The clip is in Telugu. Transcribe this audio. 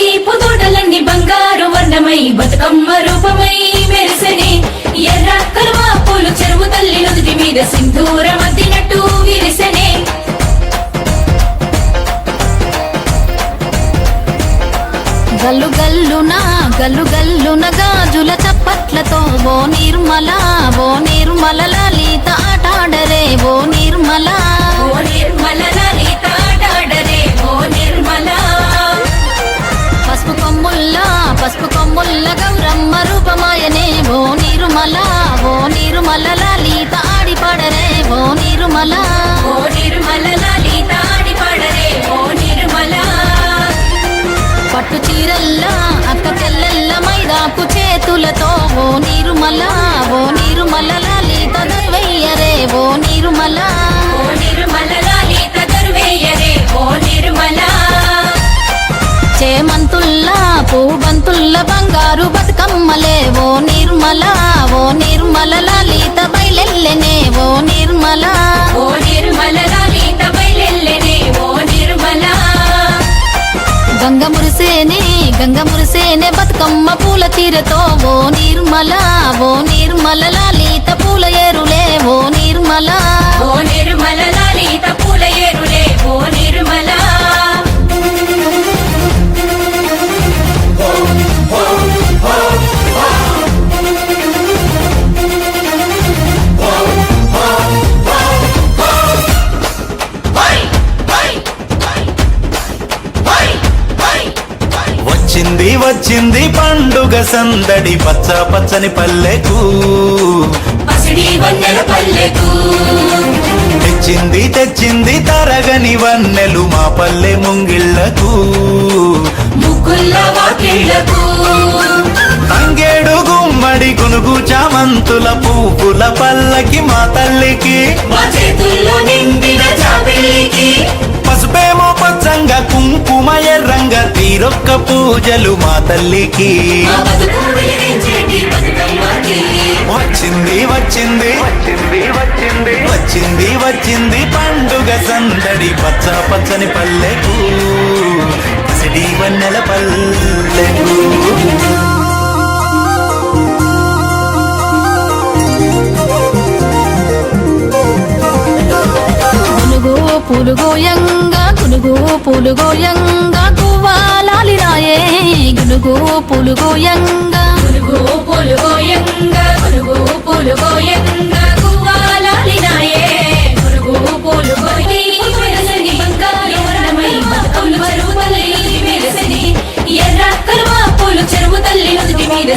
తీపు తోటలన్నీ బంగారు వర్ణమై బతుకమ్మ రూపమై మెరిసెనే ఎర్ర కలువ పూలు చెరువు తల్లి నుదుటి మీద సింధూరం అద్దినట్టు విరిసెనే గల్లు గల్లున గాజుల చప్పట్లతో ఓ నిర్మల లలిత ఆటాడరే ఓ నిర్మల లలిత ఆటాడరే ఓ నిర్మల పసుపు కొమ్ముల్ల గౌరమ్మ రూపమాయనే ఓ నిర్మల లలిత ఆడిపాడరే ఓ నిర్మల లలిత ఆడిపాడరే ఓ నిర్మల పట్టు చీరల్లా అక్క చెల్లెల్ల మైదాకు చేతులతో ఓ నిర్మల లలిత దర్వయ్యరే ఓ నిర్మల లలిత దర్వయ్యరే ఓ నిర్మల చేమంతుల్లా పూబంతుల్ల బంగారు బతుకమ్మలే ఓ నిర్మల లలిత బయలెల్లెనే ఓ నిర్మల లలిత బయలెల్లెనే ఓ నిర్మల గంగ మురిసేనే బతుకమ్మ పూల తీరతో ఓ నిర్మల లలిత పూల ఏరులే ఓ నిర్మల లలిత పూల ఏరులే ఓ నిర్మల వచ్చింది పండుగ సందడి పచ్చ పచ్చని పల్లెకు పసిడి వన్నెల పల్లెకు తెచ్చింది తరగని వన్నెలు మా పల్లె ముంగిళ్లకు ముగ్గుల్ల వాకిళ్లకు తంగేడు గుమ్మడి గునుగు చామంతుల పువ్వుల పల్లకి మా తల్లికి మా చేతుల్లో నిండిన జాబిల్లికి పసుపేమో పచ్చంగా కుంకుమ ఎర్రంగా తీరొక్క పూజలు మా తల్లికి మా బతుకు వెలిగించేటి బతుకమ్మకి వచ్చింది పండుగ సందడి పచ్చ పచ్చని పల్లెకు పసిడి వన్నెల పల్లెకు గునుగు పూలుగోయంగా గువ్వాలాలిరాయే గునుగు పూలుగోయంగా గువ్వాలాలినాయే గునుగు పూలుగోయి మెరసని బంగారు వర్ణమై బతుకమ్మ రూపమై మెరసని ఎర్ర కలువ పూలు చెరువు తల్లి నుదుటి మీద